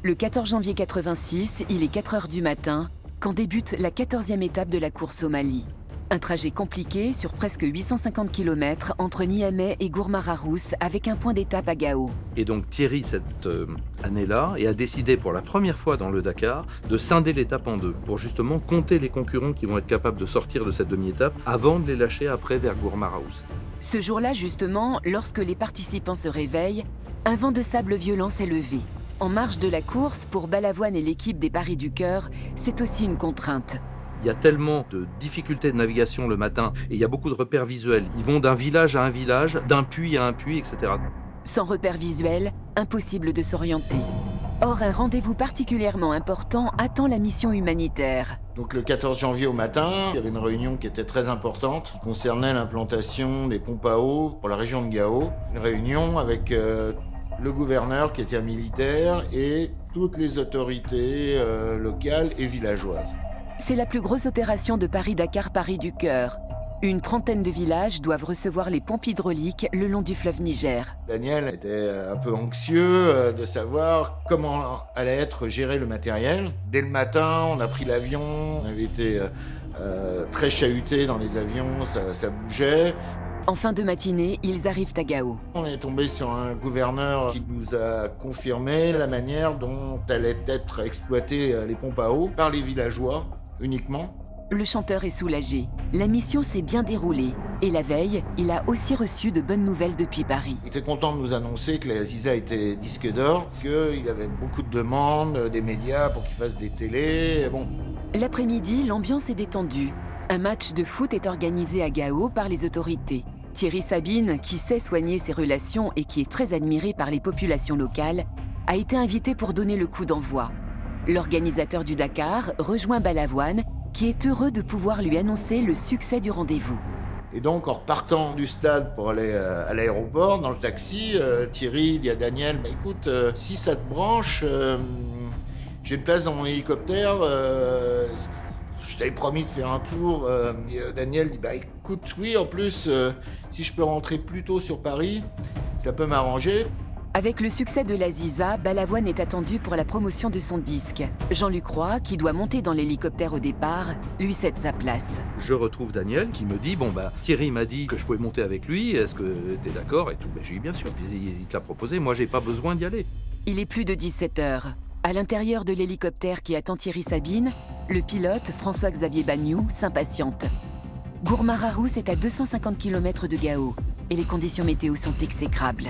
Le 14 janvier 86, il est 4 heures du matin, quand débute la 14e étape de la course au Mali. Un trajet compliqué sur presque 850 km entre Niamey et Gourmara-Rousse avec un point d'étape à Gao. Et donc Thierry, cette année-là, a décidé pour la première fois dans le Dakar de scinder l'étape en deux pour justement compter les concurrents qui vont être capables de sortir de cette demi-étape avant de les lâcher après vers Gourmara-Rousse. Ce jour-là, justement, lorsque les participants se réveillent, un vent de sable violent s'est levé. En marge de la course, pour Balavoine et l'équipe des Paris du Cœur, c'est aussi une contrainte. Il y a tellement de difficultés de navigation le matin et il y a beaucoup de repères visuels. Ils vont d'un village à un village, d'un puits à un puits, etc. Sans repères visuels, impossible de s'orienter. Or, un rendez-vous particulièrement important attend la mission humanitaire. Donc le 14 janvier au matin, il y avait une réunion qui était très importante, qui concernait l'implantation des pompes à eau pour la région de Gao. Une réunion avec le gouverneur qui était un militaire et toutes les autorités locales et villageoises. C'est la plus grosse opération de Paris-Dakar Paris du Cœur. Une trentaine de villages doivent recevoir les pompes hydrauliques le long du fleuve Niger. Daniel était un peu anxieux de savoir comment allait être géré le matériel. Dès le matin, on a pris l'avion, on avait été très chahutés dans les avions, ça bougeait. En fin de matinée, ils arrivent à Gao. On est tombé sur un gouverneur qui nous a confirmé la manière dont allaient être exploitées les pompes à eau par les villageois uniquement. Le chanteur est soulagé. La mission s'est bien déroulée. Et la veille, il a aussi reçu de bonnes nouvelles depuis Paris. Il était content de nous annoncer que la Ziza était disque d'or, qu'il avait beaucoup de demandes des médias pour qu'il fasse des télés. Bon. L'après-midi, l'ambiance est détendue. Un match de foot est organisé à Gao par les autorités. Thierry Sabine, qui sait soigner ses relations et qui est très admiré par les populations locales, a été invité pour donner le coup d'envoi. L'organisateur du Dakar rejoint Balavoine, qui est heureux de pouvoir lui annoncer le succès du rendez-vous. Et donc, en repartant du stade pour aller à l'aéroport, dans le taxi, Thierry dit à Daniel, « Écoute, si ça te branche, j'ai une place dans mon hélicoptère, je t'avais promis de faire un tour. » Et Daniel dit, « Écoute, oui, en plus, si je peux rentrer plus tôt sur Paris, ça peut m'arranger. » Avec le succès de la Ziza, Balavoine est attendu pour la promotion de son disque. Jean-Luc Roy, qui doit monter dans l'hélicoptère au départ, lui cède sa place. Je retrouve Daniel qui me dit, Thierry m'a dit que je pouvais monter avec lui, est-ce que t'es d'accord et tout. Je lui dis bien sûr, il te l'a proposé, moi j'ai pas besoin d'y aller. Il est plus de 17 heures. À l'intérieur de l'hélicoptère qui attend Thierry Sabine, le pilote, François-Xavier Bagnoux, s'impatiente. Gourmara-Rousse est à 250 km de Gao et les conditions météo sont exécrables.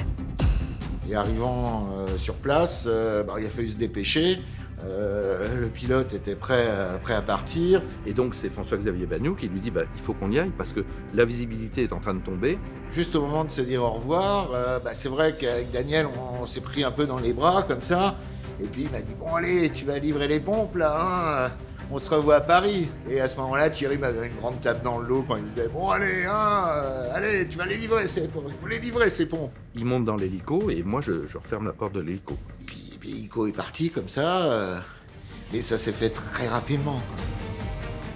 Et arrivant sur place, il a fallu se dépêcher. Le pilote était prêt à partir. Et donc c'est François-Xavier Bagnoux qui lui dit il faut qu'on y aille parce que la visibilité est en train de tomber. Juste au moment de se dire au revoir, c'est vrai qu'avec Daniel, on s'est pris un peu dans les bras comme ça. Et puis il m'a dit, bon allez, tu vas livrer les pompes là, hein, on se revoit à Paris. Et à ce moment-là, Thierry m'avait une grande tape dans le dos quand il me disait, bon allez, allez, tu vas les livrer ces pompes, il faut les livrer ces pompes. Il monte dans l'hélico et moi je referme la porte de l'hélico. Puis l'hélico est parti comme ça, et ça s'est fait très rapidement.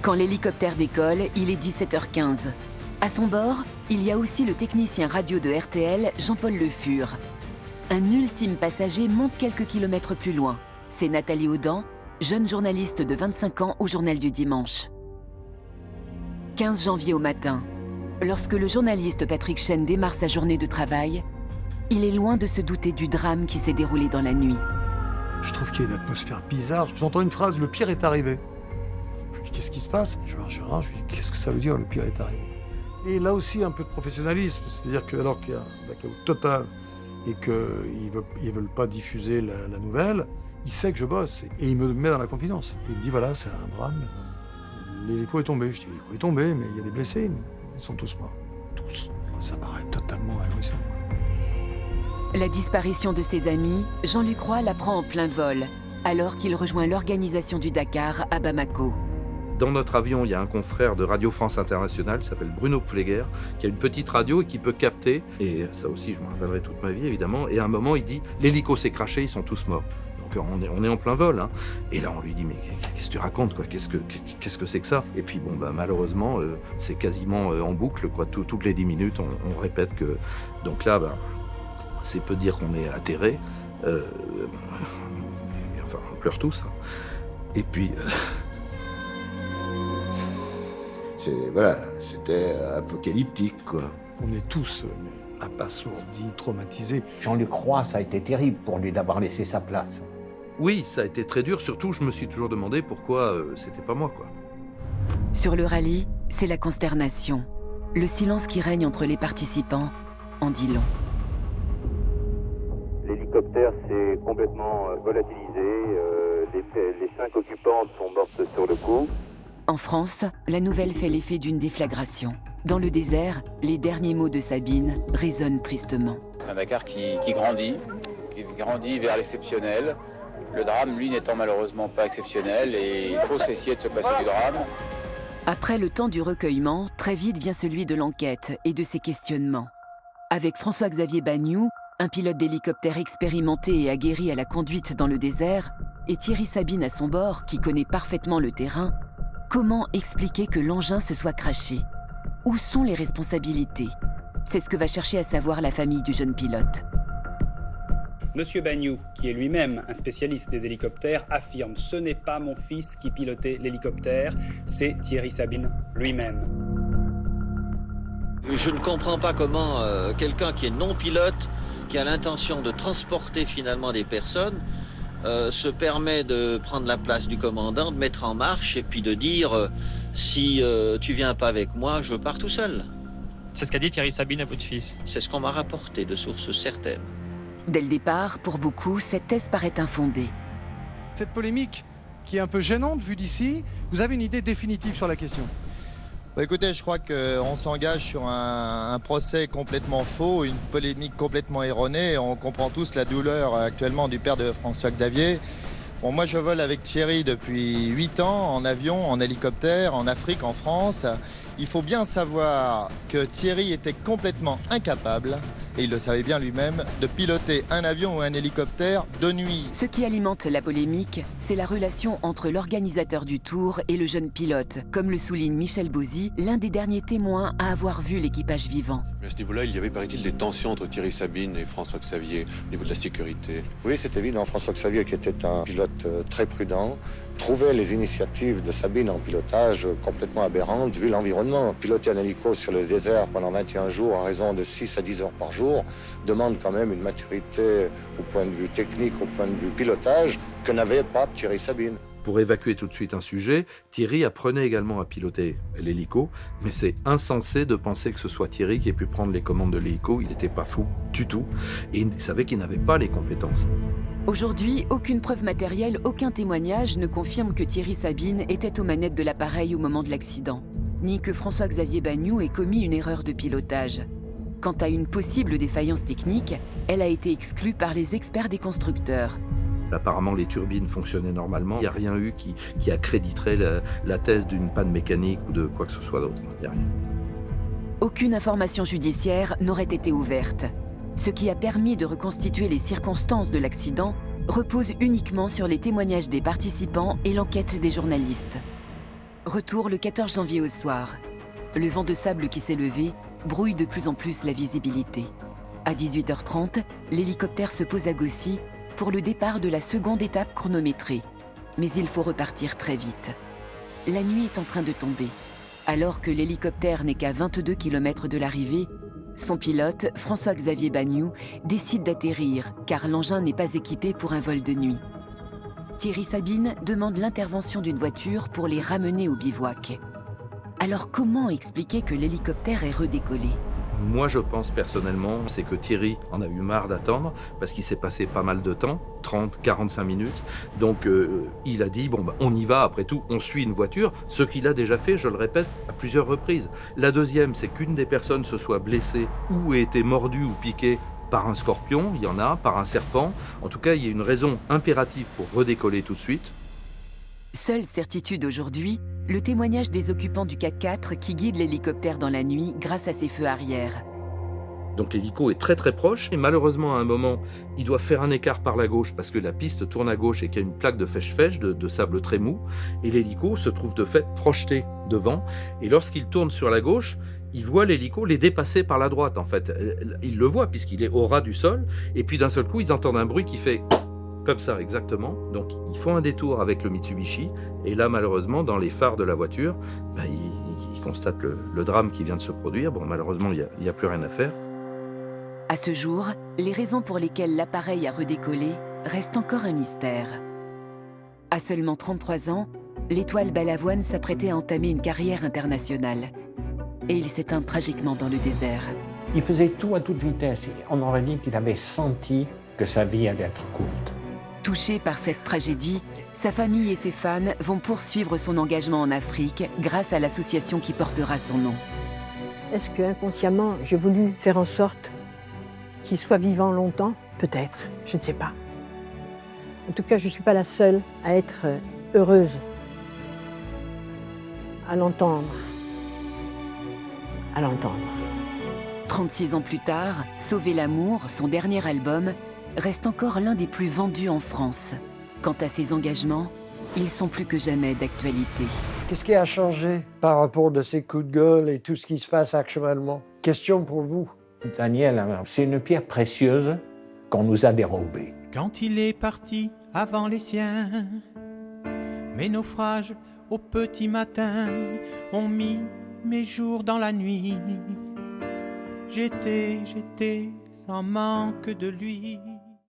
Quand l'hélicoptère décolle, il est 17h15. À son bord, il y a aussi le technicien radio de RTL, Jean-Paul Le Fur. Un ultime passager monte quelques kilomètres plus loin. C'est Nathalie Audan, jeune journaliste de 25 ans au Journal du Dimanche. 15 janvier au matin, lorsque le journaliste Patrick Chêne démarre sa journée de travail, il est loin de se douter du drame qui s'est déroulé dans la nuit. Je trouve qu'il y a une atmosphère bizarre. J'entends une phrase, le pire est arrivé. Je dis, qu'est-ce qui se passe? Je dis, qu'est-ce que ça veut dire, le pire est arrivé? Et là aussi, un peu de professionnalisme. C'est-à-dire que alors qu'il y a un blackout total et qu'ils ne veulent pas diffuser la nouvelle, il sait que je bosse. Et il me met dans la confidence. Et il me dit, voilà, c'est un drame. L'hélico est tombé. Je dis, l'hélico est tombé, mais il y a des blessés. Ils sont tous morts. Tous. Ça paraît totalement ahurissant. La disparition de ses amis, Jean-Luc Roy l'apprend en plein vol, alors qu'il rejoint l'organisation du Dakar à Bamako. Dans notre avion, il y a un confrère de Radio France Internationale, qui s'appelle Bruno Pfleger, qui a une petite radio et qui peut capter, et ça aussi je me rappellerai toute ma vie évidemment, et à un moment il dit « l'hélico s'est crashé, ils sont tous morts ». Donc on est en plein vol, hein. Et là on lui dit « mais qu'est-ce que tu racontes quoi, qu'est-ce que c'est que ça ?» Et puis malheureusement, c'est quasiment en boucle, quoi. Toutes les 10 minutes on répète que... Donc là, c'est peu dire qu'on est atterré. enfin on pleure tous. Hein. Et puis... C'était apocalyptique, quoi. On est tous abasourdis, traumatisés. Jean-Luc Roy, ça a été terrible pour lui d'avoir laissé sa place. Oui, ça a été très dur, surtout je me suis toujours demandé pourquoi c'était pas moi, quoi. Sur le rallye, c'est la consternation. Le silence qui règne entre les participants en dit long. L'hélicoptère s'est complètement volatilisé. Les 5 occupantes sont mortes sur le coup. En France, la nouvelle fait l'effet d'une déflagration. Dans le désert, les derniers mots de Sabine résonnent tristement. C'est un Dakar qui grandit vers l'exceptionnel. Le drame, lui, n'étant malheureusement pas exceptionnel, et il faut essayer de se passer du drame. Après le temps du recueillement, très vite vient celui de l'enquête et de ses questionnements. Avec François-Xavier Bagnoud, un pilote d'hélicoptère expérimenté et aguerri à la conduite dans le désert, et Thierry Sabine à son bord, qui connaît parfaitement le terrain, comment expliquer que l'engin se soit crashé? Où sont les responsabilités? C'est ce que va chercher à savoir la famille du jeune pilote. Monsieur Bagnoud, qui est lui-même un spécialiste des hélicoptères, affirme « Ce n'est pas mon fils qui pilotait l'hélicoptère, c'est Thierry Sabine lui-même ». Je ne comprends pas comment quelqu'un qui est non-pilote, qui a l'intention de transporter finalement des personnes, se permet de prendre la place du commandant, de mettre en marche et puis de dire si tu viens pas avec moi, je pars tout seul. C'est ce qu'a dit Thierry Sabine à votre fils. C'est ce qu'on m'a rapporté de sources certaines. Dès le départ, pour beaucoup, cette thèse paraît infondée. Cette polémique, qui est un peu gênante vue d'ici, vous avez une idée définitive sur la question? Écoutez, je crois qu'on s'engage sur un procès complètement faux, une polémique complètement erronée. On comprend tous la douleur actuellement du père de François-Xavier. Bon, moi, je vole avec Thierry depuis 8 ans, en avion, en hélicoptère, en Afrique, en France. Il faut bien savoir que Thierry était complètement incapable, et il le savait bien lui-même, de piloter un avion ou un hélicoptère de nuit. Ce qui alimente la polémique, c'est la relation entre l'organisateur du tour et le jeune pilote, comme le souligne Michel Bauzy, l'un des derniers témoins à avoir vu l'équipage vivant. Mais à ce niveau-là, il y avait, paraît-il, des tensions entre Thierry Sabine et François-Xavier au niveau de la sécurité. Oui, c'est évident. François-Xavier, qui était un pilote très prudent, trouvait les initiatives de Sabine en pilotage complètement aberrantes vu l'environnement. Piloter un hélico sur le désert pendant 21 jours à raison de 6 à 10 heures par jour demande quand même une maturité au point de vue technique, au point de vue pilotage, que n'avait pas Thierry Sabine. Pour évacuer tout de suite un sujet, Thierry apprenait également à piloter l'hélico, mais c'est insensé de penser que ce soit Thierry qui ait pu prendre les commandes de l'hélico. Il n'était pas fou du tout, et il savait qu'il n'avait pas les compétences. Aujourd'hui, aucune preuve matérielle, aucun témoignage ne confirme que Thierry Sabine était aux manettes de l'appareil au moment de l'accident, ni que François-Xavier Bagnoud ait commis une erreur de pilotage. Quant à une possible défaillance technique, elle a été exclue par les experts des constructeurs. Apparemment, les turbines fonctionnaient normalement. Il n'y a rien eu qui accréditerait la thèse d'une panne mécanique ou de quoi que ce soit d'autre. Il n'y a rien. Aucune information judiciaire n'aurait été ouverte. Ce qui a permis de reconstituer les circonstances de l'accident repose uniquement sur les témoignages des participants et l'enquête des journalistes. Retour le 14 janvier au soir. Le vent de sable qui s'est levé brouille de plus en plus la visibilité. À 18h30, l'hélicoptère se pose à Gossy pour le départ de la seconde étape chronométrée. Mais il faut repartir très vite. La nuit est en train de tomber. Alors que l'hélicoptère n'est qu'à 22 km de l'arrivée, son pilote, François-Xavier Bagnoud, décide d'atterrir car l'engin n'est pas équipé pour un vol de nuit. Thierry Sabine demande l'intervention d'une voiture pour les ramener au bivouac. Alors comment expliquer que l'hélicoptère est redécollé ? Moi, je pense personnellement, c'est que Thierry en a eu marre d'attendre parce qu'il s'est passé pas mal de temps, 30, 45 minutes. Donc, il a dit, on y va, après tout, on suit une voiture, ce qu'il a déjà fait, je le répète, à plusieurs reprises. La deuxième, c'est qu'une des personnes se soit blessée ou ait été mordue ou piquée par un scorpion, il y en a, par un serpent. En tout cas, il y a une raison impérative pour redécoller tout de suite. Seule certitude aujourd'hui, le témoignage des occupants du 4x4 qui guide l'hélicoptère dans la nuit grâce à ses feux arrière. Donc l'hélico est très très proche et malheureusement à un moment, il doit faire un écart par la gauche parce que la piste tourne à gauche et qu'il y a une plaque de fèche-fèche, de sable très mou, et l'hélico se trouve de fait projeté devant. Et lorsqu'il tourne sur la gauche, il voit l'hélico les dépasser par la droite en fait. Il le voit puisqu'il est au ras du sol et puis d'un seul coup, ils entendent un bruit qui fait... Comme ça, exactement. Donc, ils font un détour avec le Mitsubishi. Et là, malheureusement, dans les phares de la voiture, ils constatent le drame qui vient de se produire. Bon, malheureusement, il n'y a plus rien à faire. À ce jour, les raisons pour lesquelles l'appareil a redécollé restent encore un mystère. À seulement 33 ans, l'étoile Balavoine s'apprêtait à entamer une carrière internationale. Et il s'éteint tragiquement dans le désert. Il faisait tout à toute vitesse. On aurait dit qu'il avait senti que sa vie allait être courte. Touché par cette tragédie, sa famille et ses fans vont poursuivre son engagement en Afrique grâce à l'association qui portera son nom. Est-ce que inconsciemment, j'ai voulu faire en sorte qu'il soit vivant longtemps? Peut-être, je ne sais pas. En tout cas, je ne suis pas la seule à être heureuse, à l'entendre. 36 ans plus tard, Sauver l'amour, son dernier album, reste encore l'un des plus vendus en France. Quant à ses engagements, ils sont plus que jamais d'actualité. Qu'est-ce qui a changé par rapport de ces coups de gueule et tout ce qui se passe actuellement? Question pour vous. Daniel, c'est une pierre précieuse qu'on nous a dérobée. Quand il est parti avant les siens, mes naufrages au petit matin ont mis mes jours dans la nuit. J'étais sans manque de lui.